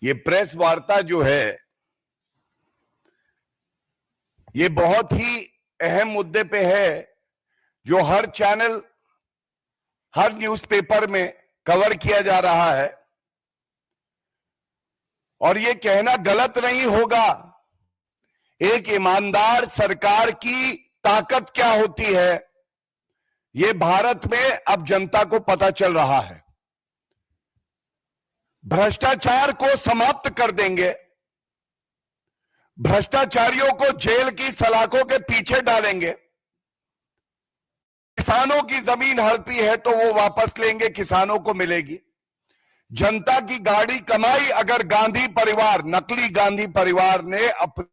ये प्रेस वार्ता जो है ये बहुत ही अहम मुद्दे पे है जो हर चैनल, हर न्यूज़पेपर में कवर किया जा रहा है। और ये कहना गलत नहीं होगा, एक ईमानदार सरकार की ताकत क्या होती है ये भारत में अब जनता को पता चल रहा है। भ्रष्टाचार को समाप्त कर देंगे, भ्रष्टाचारियों को जेल की सलाखों के पीछे डालेंगे, किसानों की जमीन हड़पी है तो वो वापस लेंगे, किसानों को मिलेगी। जनता की गाड़ी कमाई अगर गांधी परिवार, नकली गांधी परिवार ने अपनी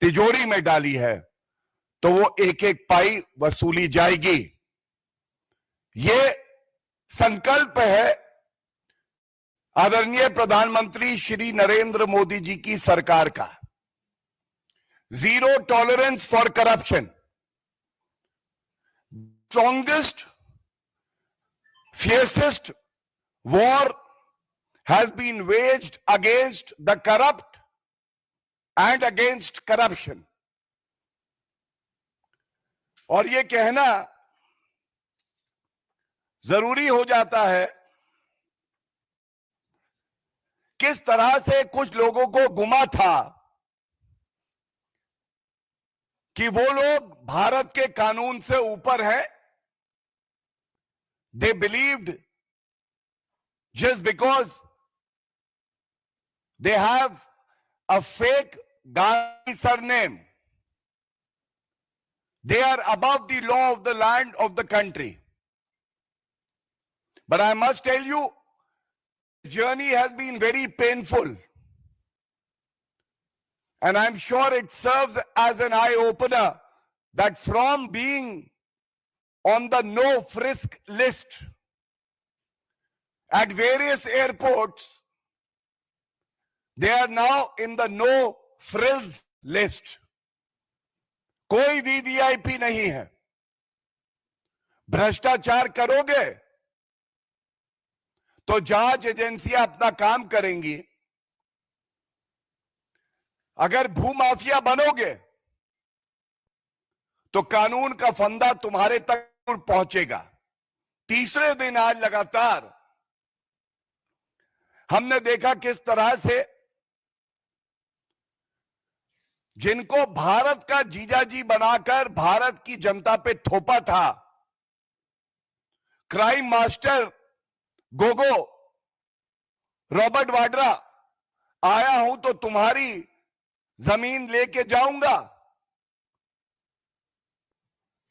तिजोरी में डाली है तो वो एक एक पाई वसूली जाएगी। ये संकल्प है आदरणीय प्रधानमंत्री श्री नरेंद्र मोदी जी की सरकार का। Zero tolerance for corruption, strongest fiercest war has been waged against the corrupt and against corruption। और ये कहना जरूरी हो जाता है, किस तरह से कुछ लोगों को गुमा था कि वो लोग भारत के कानून से ऊपर हैं। They believed just because they have a fake Gandhi surname, they are above the law of the land of the country. But I must tell you, the journey has been very painful. And I'm sure it serves as an eye-opener that from being on the no frisk list at various airports, they are now in the no frills list। कोई भी VIP नहीं है। भ्रष्टाचार करोगे तो जांच एजेंसियां अपना काम करेंगी, अगर भूमाफिया बनोगे तो कानून का फंदा तुम्हारे तक पहुंचेगा। तीसरे दिन आज लगातार हमने देखा किस तरह से जिनको भारत का जीजाजी बनाकर भारत की जनता पे थोपा था, crime master Gogo Robert Vadra, आया हूं तो तुम्हारी जमीन लेके जाऊंगा,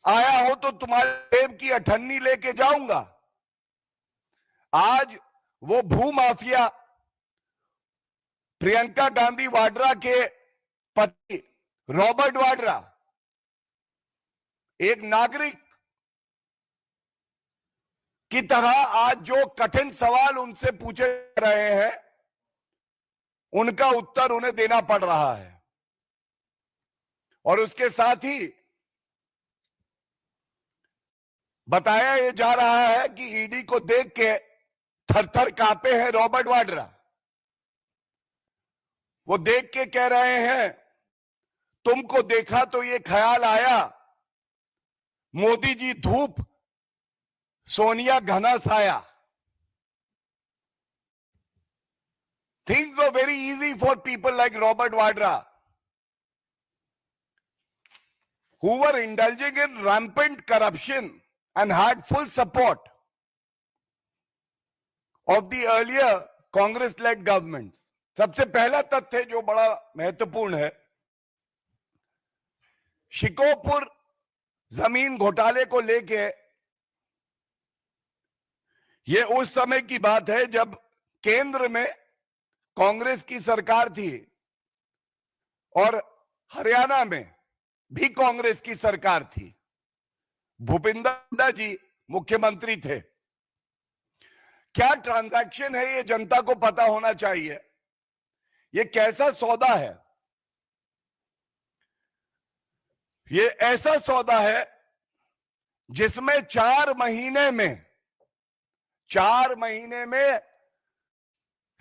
आया हो तो तुम्हारे देव की अठन्नी लेके जाऊंगा। आज वो भूमाफिया प्रियंका गांधी वाड्रा के पति रॉबर्ट वाड्रा, एक नागरिक की तरह आज जो कठिन सवाल उनसे पूछे रहे हैं उनका उत्तर उन्हें देना पड़ रहा है। और उसके साथ ही बताया यह जा रहा है कि ईडी को देख के थर-थर कांपे हैं रॉबर्ट वाड्रा। वो देख के कह रहे हैं, तुमको देखा तो ये ख्याल आया, मोदी जी धूप, सोनिया घना साया। Things were very easy for people like Robert Vadra, who were indulging in rampant corruption and had full support of the earlier Congress-led governments। सबसे पहला तथ्य जो बड़ा महत्वपूर्ण है, शिकोपुर जमीन घोटाले को लेके ये उस समय की बात है जब केंद्र में कांग्रेस की सरकार थी और हरियाणा में भी कांग्रेस की सरकार थी। भूपेंद्र हुड्डा जी मुख्यमंत्री थे। क्या ट्रांजैक्शन है ये जनता को पता होना चाहिए। ये कैसा सौदा है? ये ऐसा सौदा है जिसमें 4 महीने में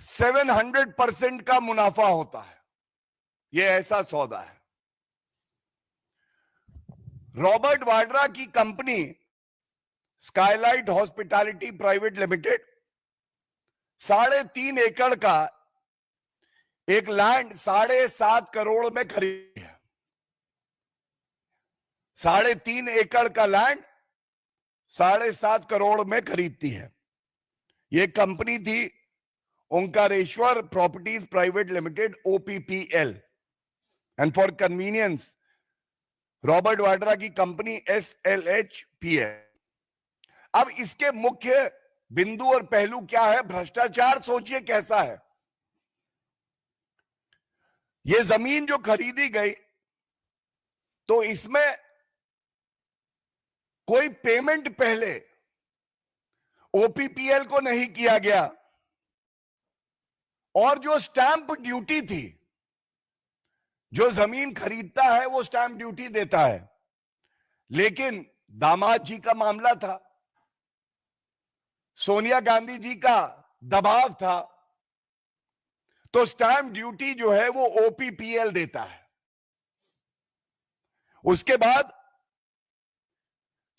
700% का मुनाफा होता है। यह ऐसा सौदा है। रॉबर्ट वाड्रा की company Skylight hospitality private limited 3.5 एकड़ का एक लैंड 7.5 करोड़ में खरीदी है। 3.5 एकड़ का लैंड 7.5 करोड़ में खरीदती है। यह कंपनी थी Omkareshwar properties private limited, OPPL, and for convenience Robert Vadra की कंपनी SLHPL। अब इसके मुख्य बिंदु और पहलू क्या है? भ्रष्टाचार सोचिए कैसा है। यह जमीन जो खरीदी गई तो इसमें कोई पेमेंट पहले OPPL को नहीं किया गया, और जो स्टैंप ड्यूटी थी, जो जमीन खरीदता है वो स्टैंप ड्यूटी देता है, लेकिन दामाद जी का मामला था, सोनिया गांधी जी का दबाव था, तो स्टैंप ड्यूटी जो है वो OPPL देता है। उसके बाद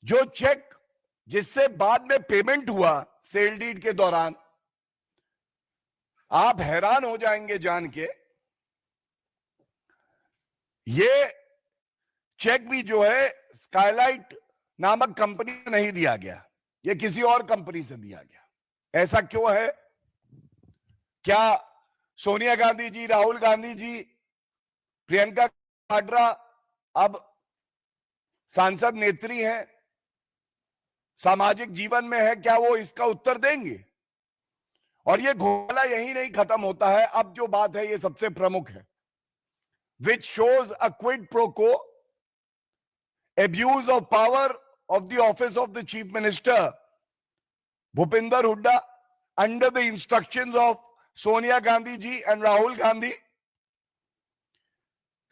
जो चेक जिससे बाद में पेमेंट हुआ सेल डीड के दौरान, आप हैरान हो जाएंगे जान के, ये चेक भी जो है स्काईलाइट नामक कंपनी से नहीं दिया गया, ये किसी और कंपनी से दिया गया। ऐसा क्यों है? क्या सोनिया गांधी जी, राहुल गांधी जी, प्रियंका वाड्रा अब सांसद नेत्री हैं, सामाजिक जीवन में है, क्या वो इसका उत्तर देंगे? और ये घोटाला यही नहीं खत्म होता है। अब जो बात है ये सबसे प्रमुख है, which shows a quid pro quo, abuse of power of the office of the chief minister Bhupinder Hooda under the instructions of Sonia Gandhi ji and Rahul Gandhi.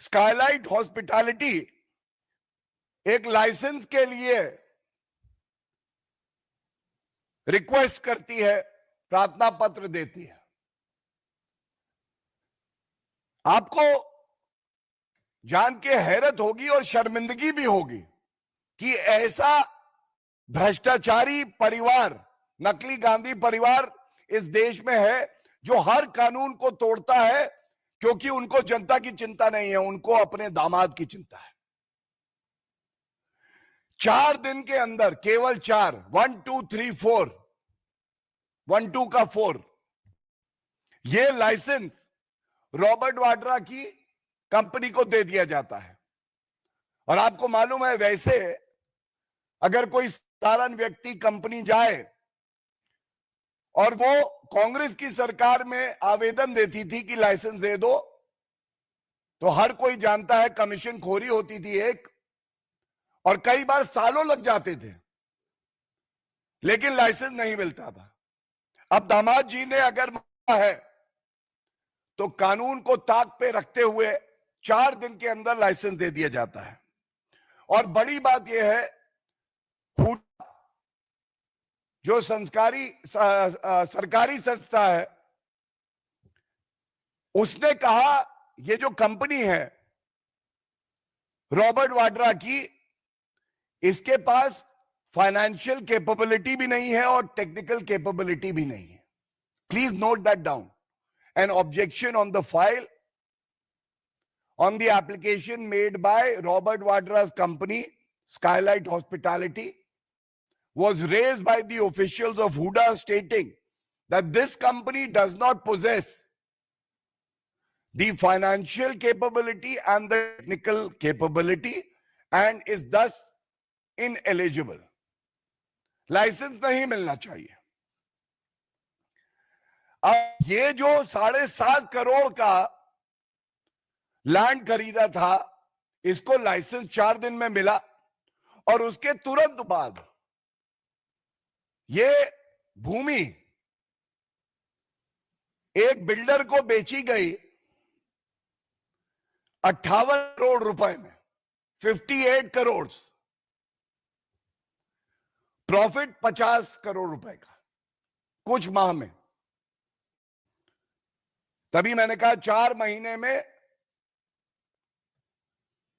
Skylight hospitality एक लाइसेंस के लिए request करती है, प्रार्थना पत्र देती है। आपको जान के हैरत होगी और शर्मिंदगी भी होगी कि ऐसा भ्रष्टाचारी परिवार, नकली गांधी परिवार इस देश में है, जो हर कानून को तोड़ता है, क्योंकि उनको जनता की चिंता नहीं है, उनको अपने दामाद की चिंता है। 4 दिन के अंदर, केवल 4, 1 2 3 4, 1 2 का 4, ये लाइसेंस रॉबर्ट वाड्रा की कंपनी को दे दिया जाता है। और आपको मालूम है, वैसे अगर कोई साधारण व्यक्ति कंपनी जाए और वो कांग्रेस की सरकार में आवेदन देती थी कि लाइसेंस दे दो, तो हर कोई जानता है कमीशन खोरी होती थी एक, और कई बार सालों लग जाते थे, लेकिन लाइसेंस नहीं मिलता था। अब दामाद जी ने अगर मांगा है तो कानून को ताक पे रखते हुए 4 दिन के अंदर लाइसेंस दे दिया जाता है। और बड़ी बात यह है, जो सरकारी संस्था है, उसने कहा ये जो कंपनी है रॉबर्ट वाड्रा की, इसके पास फाइनेंशियल कैपेबिलिटी भी नहीं है और टेक्निकल कैपेबिलिटी भी नहीं है। Please note that down. An objection on the file on the application made by Robert Vadra's company, Skylight Hospitality, was raised by the officials of Huda, stating that this company does not possess the financial capability and the technical capability and is thus ineligible. Licence नहीं मिलना चाहिए। अब ये जो 7.5 करोड़ का land खरीदा था, इसको लाइसेंस 4 दिन में मिला, और उसके तुरंत बाद ये भूमि एक बिल्डर को बेची गई 58 करोड़ रुपए में, 58 करोड़, प्रॉफिट 50 करोड़ रुपए का कुछ माह में। तभी मैंने कहा 4 महीने में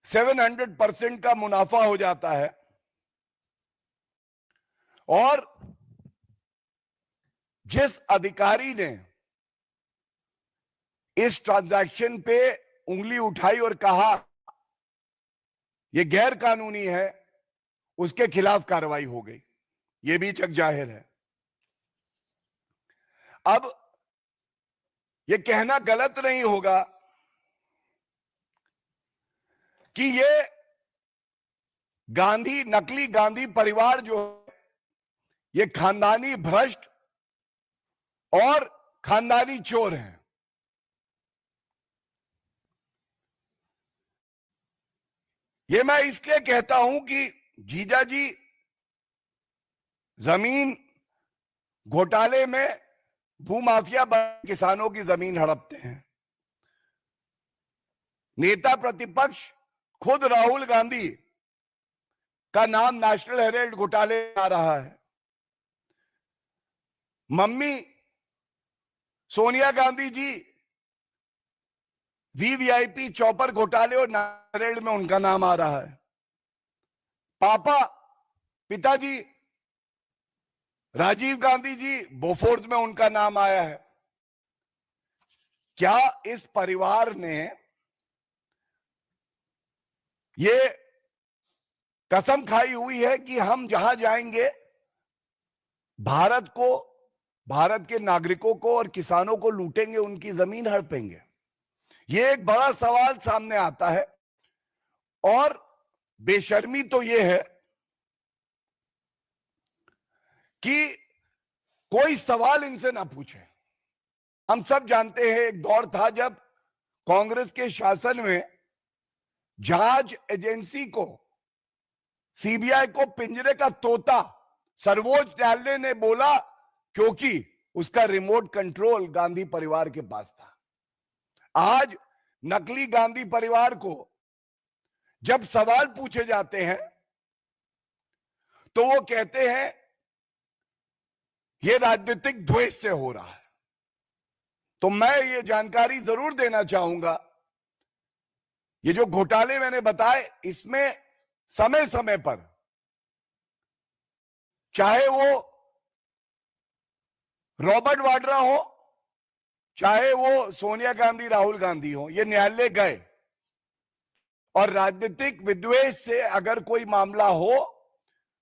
700% का मुनाफा हो जाता है। और जिस अधिकारी ने इस ट्रांजैक्शन पे उंगली उठाई और कहा यह गैर कानूनी है, उसके खिलाफ कार्रवाई हो गई, यह भी जग जाहिर है। अब यह कहना गलत नहीं होगा कि ये गांधी, नकली गांधी परिवार जो है, ये खानदानी भ्रष्ट और खानदानी चोर हैं। ये मैं इसलिए कहता हूं कि जीजा जी जमीन घोटाले में भूमाफिया किसानों की जमीन हड़पते हैं। नेता प्रतिपक्ष खुद राहुल गांधी का नाम नेशनल हेराल्ड घोटाले आ रहा है। Mummy Sonia Gandhi ji VVIP chopper घोटाले और नेशनल हेराल्ड में उनका नाम आ रहा है। पिताजी राजीव गांधी जी बोफोर्स में उनका नाम आया है। क्या इस परिवार ने ये कसम खाई हुई है कि हम जहां जाएंगे भारत को, भारत के नागरिकों को और किसानों को लूटेंगे, उनकी जमीन हड़पेंगे? ये एक बड़ा सवाल सामने आता है। और बेशर्मी तो ये है कि कोई सवाल इनसे ना पूछे। हम सब जानते हैं एक दौर था जब कांग्रेस के शासन में जांच एजेंसी को, सीबीआई को पिंजरे का तोता सर्वोच्च न्यायालय ने बोला, क्योंकि उसका रिमोट कंट्रोल गांधी परिवार के पास था। आज नकली गांधी परिवार को जब सवाल पूछे जाते हैं तो वो कहते हैं ये राजनीतिक द्वेष से हो रहा है। तो मैं ये जानकारी जरूर देना चाहूंगा, ये जो घोटाले मैंने बताए, इसमें समय समय पर, चाहे वो रॉबर्ट वाड्रा हो, चाहे वो सोनिया गांधी, राहुल गांधी हो, ये न्यायालय गए और राजनीतिक विद्वेष से अगर कोई मामला हो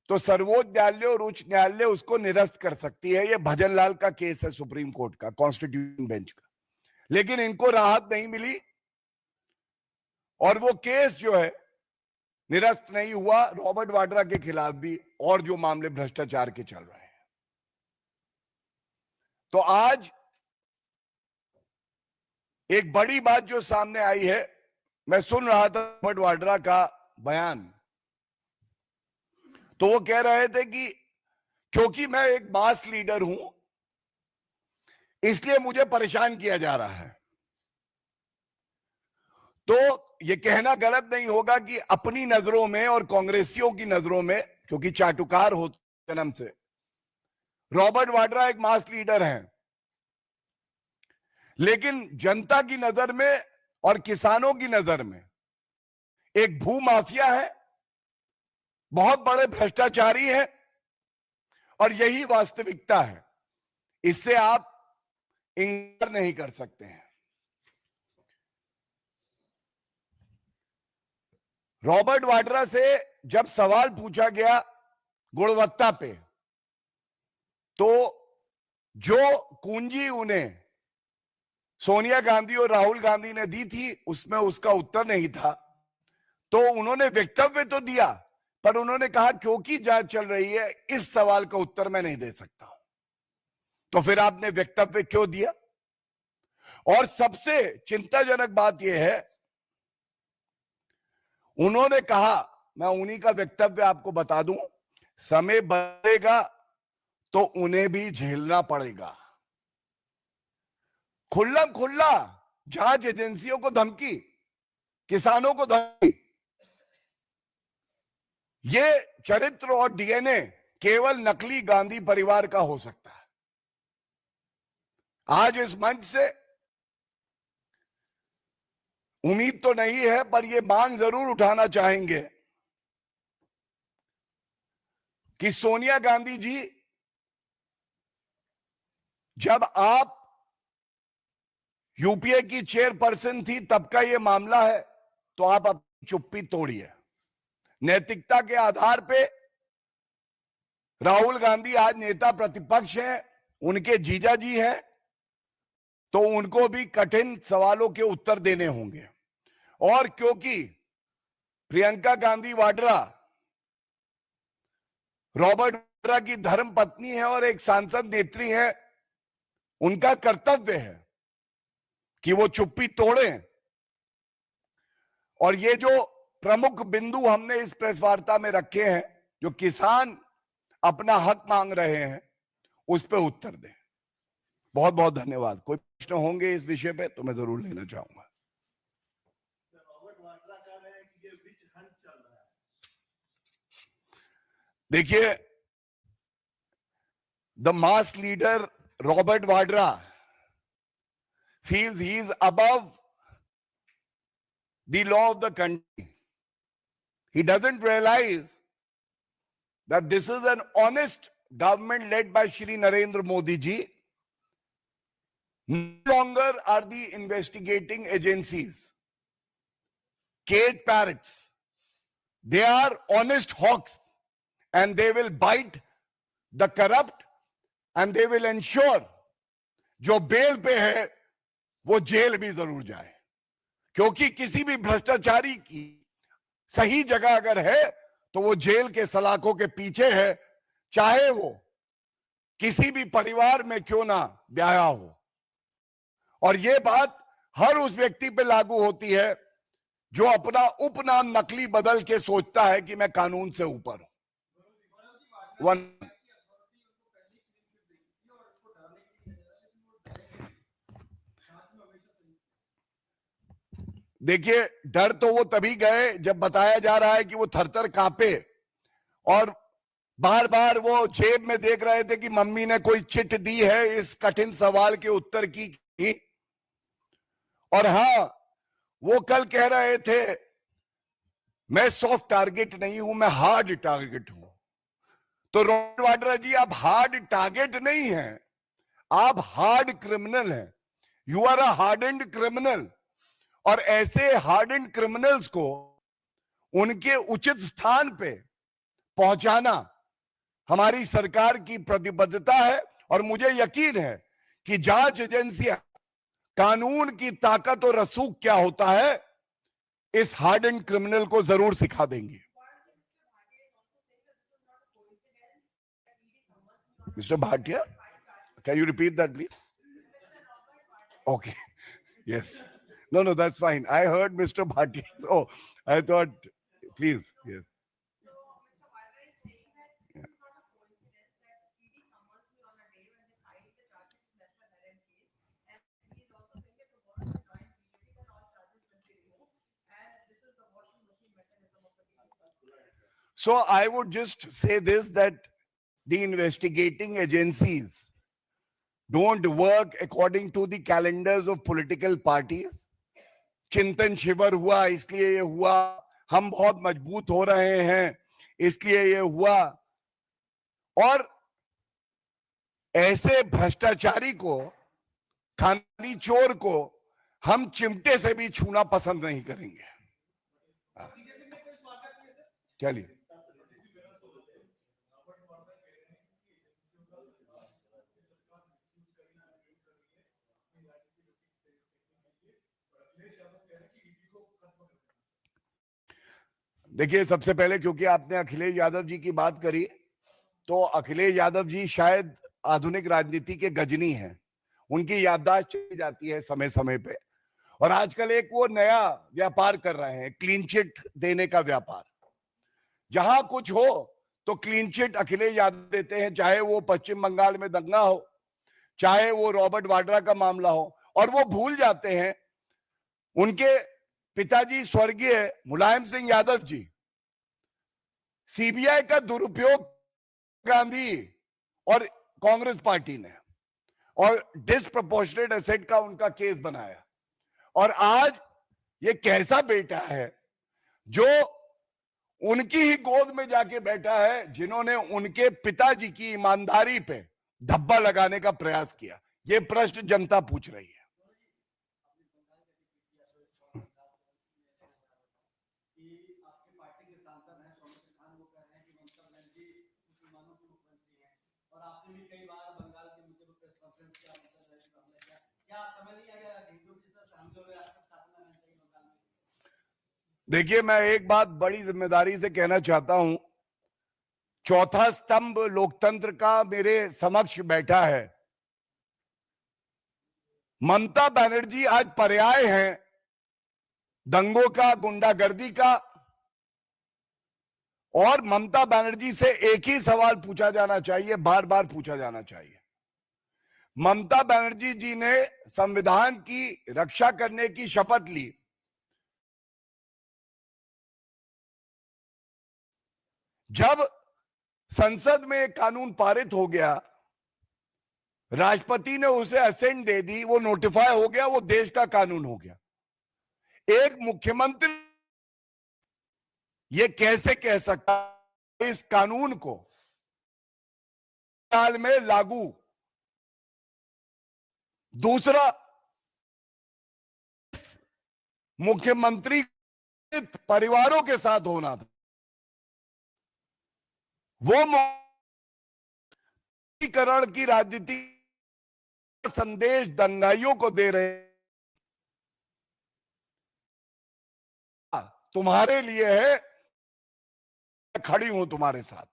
तो सर्वोच्च न्यायालय और उच्च न्यायालय उसको निरस्त कर सकती है। ये भजनलाल का केस है सुप्रीम कोर्ट का, कॉन्स्टिट्यूशन बेंच का। लेकिन इनको राहत नहीं मिली और वो केस जो है निरस्त नहीं हुआ रॉबर्ट वाड्रा के खिलाफ भी, और जो मामले भ्रष्टाचार के चल रहे हैं। तो आज एक बड़ी बात जो सामने आई है, मैं सुन रहा था रॉबर्ट वाड्रा का बयान, तो वो कह रहे थे कि क्योंकि मैं एक मास लीडर हूं इसलिए मुझे परेशान किया जा रहा है। तो ये कहना गलत नहीं होगा कि अपनी नजरों में और कांग्रेसियों की नजरों में, क्योंकि चाटुकार हो जन्म से, रॉबर्ट वाड्रा एक मास लीडर हैं, लेकिन जनता की नजर में और किसानों की नजर में एक भूमाफिया है, बहुत बड़े भ्रष्टाचारी हैं, और यही वास्तविकता है। इससे आप इनकार नहीं कर सकते हैं। रॉबर्ट वाड्रा से जब सवाल पूछा गया गुणवत्ता पे, तो जो कुंजी उन्हें सोनिया गांधी और राहुल गांधी ने दी थी उसमें उसका उत्तर नहीं था। तो उन्होंने वक्तव्य तो दिया, पर उन्होंने कहा क्योंकि जांच चल रही है इस सवाल का उत्तर मैं नहीं दे सकता हूं। तो फिर आपने वक्तव्य क्यों दिया? और सबसे चिंताजनक बात यह है, उन्होंने कहा, मैं उन्हीं का वक्तव्य आपको बता दूं, समय बदलेगा तो उन्हें भी झेलना पड़ेगा। खुल्ला खुल्ला जांच एजेंसियों को धमकी, किसानों को धमकी। ये चरित्र और डीएनए केवल नकली गांधी परिवार का हो सकता है। आज इस मंच से उम्मीद तो नहीं है, पर ये मांग जरूर उठाना चाहेंगे कि सोनिया गांधी जी, जब आप यूपीए की चेयरपर्सन थी तब का ये मामला है, तो आप अपनी चुप्पी तोड़िए। नैतिकता के आधार पे राहुल गांधी आज नेता प्रतिपक्ष हैं, उनके जीजाजी हैं, तो उनको भी कठिन सवालों के उत्तर देने होंगे। और क्योंकि प्रियंका गांधी वाड्रा रॉबर्ट वाड्रा की धर्म पत्नी है और एक सांसद नेत्री है, उनका कर्तव्य है कि वो चुप्पी तोड़ें। और ये जो प्रमुख बिंदु हमने इस प्रेस वार्ता में रखे हैं, जो किसान अपना हक मांग रहे हैं, उस पर उत्तर दें। बहुत बहुत धन्यवाद। कोई प्रश्न होंगे इस विषय पे तो मैं जरूर लेना चाहूंगा। देखिए, the mass leader Robert Vadra feels he is above the law of the country. He doesn't realize that this is an honest government led by Shri Narendra Modi ji. No longer are the investigating agencies cage parrots. They are honest hawks, and they will bite the corrupt, and they will ensure जो bell पे है वो jail भी जरूर जाए। क्योंकि किसी भी भ्रष्टाचारी की सही जगह अगर है तो वो जेल के सलाखों के पीछे है, चाहे वो किसी भी परिवार में क्यों ना ब्याया हो। और ये बात हर उस व्यक्ति पे लागू होती है जो अपना उपनाम नकली बदल के सोचता है कि मैं कानून से ऊपर हूं। देखिए, डर तो वो तभी गए जब बताया जा रहा है कि वो थरथर कांपे और बार बार वो जेब में देख रहे थे कि मम्मी ने कोई चिट दी है इस कठिन सवाल के उत्तर की। और हां, वो कल कह रहे थे मैं सॉफ्ट टारगेट नहीं हूं, मैं हार्ड टारगेट हूं। तो रॉबर्ट वाड्रा जी, आप हार्ड टारगेट नहीं हैं, आप हार्ड क्रिमिनल हैं। You are a hardened criminal. और ऐसे हार्डेंड क्रिमिनल्स को उनके उचित स्थान पे पहुंचाना हमारी सरकार की प्रतिबद्धता है। और मुझे यकीन है कि जांच एजेंसियां कानून की ताकत और रसूख क्या होता है इस हार्डेंड क्रिमिनल को जरूर सिखा देंगे। Mister Bhatia, can you repeat that please? Okay, yes, no, that's fine. I heard Mr. Bhatia, so I thought, please, yes. So I would just say this, that the investigating agencies don't work according to the calendars of political parties. चिंतन शिविर हुआ इसलिए ये हुआ, हम बहुत मजबूत हो रहे हैं इसलिए ये हुआ। और ऐसे भ्रष्टाचारी को, खानदानी चोर को हम चिमटे से भी छूना पसंद नहीं करेंगे। क्या लिए? देखिए, सबसे पहले क्योंकि आपने अखिलेश यादव जी की बात करी, तो अखिलेश यादव जी शायद आधुनिक राजनीति के गजनी हैं। उनकी याददाश्त चली जाती है समय समय पे। और आजकल एक वो नया व्यापार कर रहे हैं, क्लीन चिट देने का व्यापार। जहां कुछ हो तो क्लीन चिट अखिलेश यादव देते हैं, चाहे वो पश्चिम बंगाल में दंगा हो, चाहे वो रॉबर्ट वाड्रा का मामला हो। और वो भूल जाते हैं उनके पिताजी स्वर्गीय मुलायम सिंह यादव जी सीबीआई का दुरुपयोग गांधी और कांग्रेस पार्टी ने, और डिस्प्रपोर्शनेट एसेट का उनका केस बनाया। और आज ये कैसा बेटा है जो उनकी ही गोद में जाके बैठा है, जिन्होंने उनके पिताजी की ईमानदारी पे धब्बा लगाने का प्रयास किया? ये प्रश्न जनता पूछ रही है। देखिए, मैं एक बात बड़ी जिम्मेदारी से कहना चाहता हूं, चौथा स्तंभ लोकतंत्र का मेरे समक्ष बैठा है। ममता बनर्जी आज पर्याय हैं दंगों का, गुंडागर्दी का। और ममता बनर्जी से एक ही सवाल पूछा जाना चाहिए, बार बार पूछा जाना चाहिए। ममता बनर्जी जी ने संविधान की रक्षा करने की शपथ ली, जब संसद में एक कानून पारित हो गया, राष्ट्रपति ने उसे असेंट दे दी, वो नोटिफाई हो गया, वो देश का कानून हो गया। एक मुख्यमंत्री ये कैसे कह सकता इस कानून को साल में लागू? दूसरा, मुख्यमंत्री परिवारों के साथ होना था, वो मुक्तिकरण की राजनीति संदेश दंगाइयों को दे रहे, तुम्हारे लिए है, खड़ी हूं तुम्हारे साथ।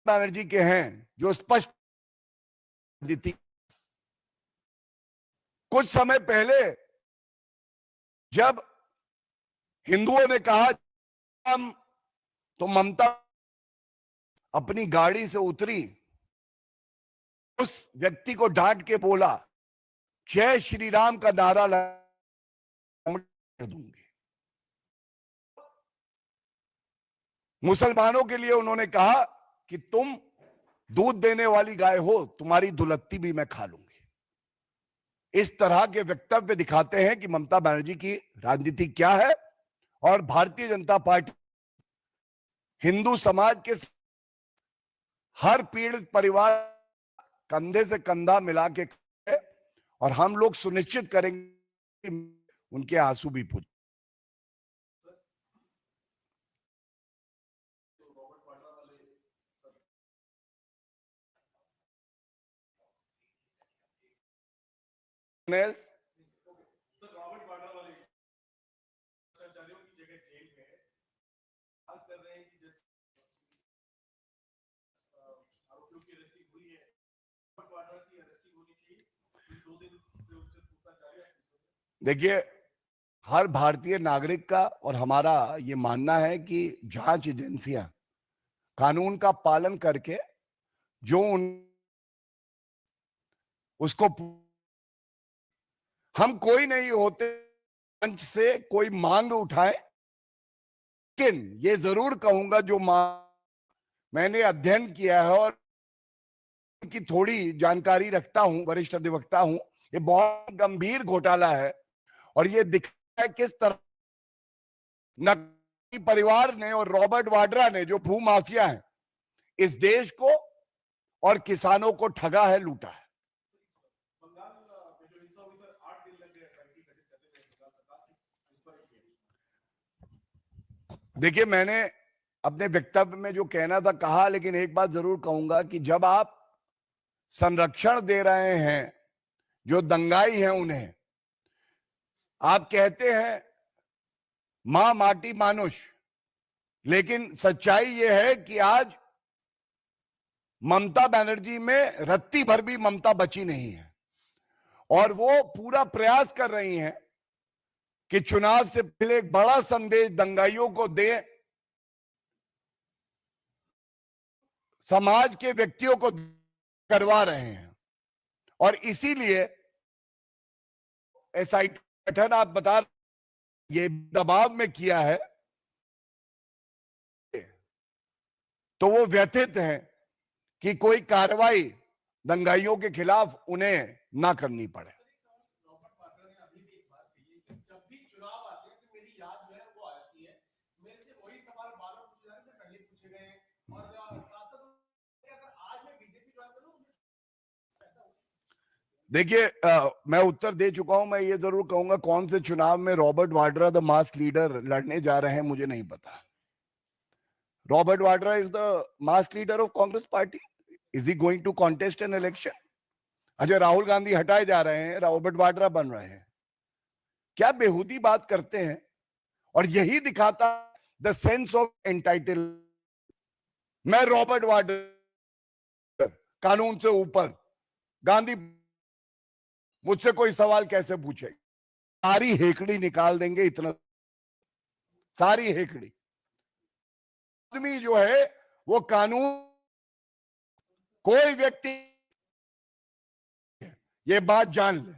बनर्जी के हैं जो स्पष्ट राजनीति। कुछ समय पहले जब हिंदुओं ने कहा हम, तो ममता अपनी गाड़ी से उतरी, उस व्यक्ति को डांट के बोला, जय श्री राम का नारा दूंगी। मुसलमानों के लिए उन्होंने कहा कि तुम दूध देने वाली गाय हो, तुम्हारी दुलत्ती भी मैं खा लूंगी। इस तरह के वक्तव्य दिखाते हैं कि ममता बनर्जी की राजनीति क्या है। और भारतीय जनता पार्टी हिंदू समाज के हर पीड़ित परिवार कंधे से कंधा मिला के, और हम लोग सुनिश्चित करेंगे कि उनके आंसू भी पूछ। देखिए, हर भारतीय नागरिक का और हमारा ये मानना है कि जांच एजेंसियां कानून का पालन करके जो उसको, हम कोई नहीं होते मंच से कोई मांग उठाए, लेकिन ये जरूर कहूंगा जो मैंने अध्ययन किया है और की थोड़ी जानकारी रखता हूं, वरिष्ठ अधिवक्ता हूं, ये बहुत गंभीर घोटाला है। और ये दिखता है किस तरह नकवी परिवार ने और रॉबर्ट वाड्रा ने, जो भू माफिया हैं, इस देश को और किसानों को ठगा है, लूटा है। देखिए, मैंने अपने वक्तव्य में जो कहना था कहा, लेकिन एक बात जरूर कहूंगा कि जब आप संरक्षण दे रहे हैं जो दंगाई हैं उन्हें, आप कहते हैं मां माटी मानुष, लेकिन सच्चाई यह है कि आज ममता बनर्जी में रत्ती भर भी ममता बची नहीं है। और वो पूरा प्रयास कर रही हैं कि चुनाव से पहले एक बड़ा संदेश दंगाइयों को दे, समाज के व्यक्तियों को करवा रहे हैं। और इसीलिए एसआईटी गठन आप बता, ये दबाव में किया है, तो वो व्यथित हैं कि कोई कार्रवाई दंगाइयों के खिलाफ उन्हें ना करनी पड़े। रॉबर्ट वाड्रा ने अभी भी एक बात कही है कि जब भी चुनाव आते हैं तो मेरी याद जो है वो आती है, मेरे से वही सवाल बार बार पूछे जा रहे हैं, पहले पूछे गए हैं और साथ साथ अगर आज मैं बीजेपी ज्वाइन करूं ऐसा हो। देखिए, मैं उत्तर दे चुका हूं। मैं ये जरूर कहूंगा, कौन से चुनाव में Robert Vadra the mass leader लड़ने जा रहे हैं मुझे नहीं पता। Robert Vadra is the mass leader of Congress party. Is he going to contest an election? Ajay Rahul Gandhi हटाए जा रहे हैं, रॉबर्ट वाड्रा बन रहे हैं। क्या बेहूदी बात करते हैं। और यही दिखाता द सेंस ऑफ एंटाइटल। मैं रॉबर्ट वाड्रा, कानून से ऊपर। गांधी मुझसे कोई सवाल कैसे पूछे? सारी हेकड़ी निकाल देंगे, इतना सारी हेकड़ी। आदमी जो है वो कानून, कोई व्यक्ति, ये बात जान ले,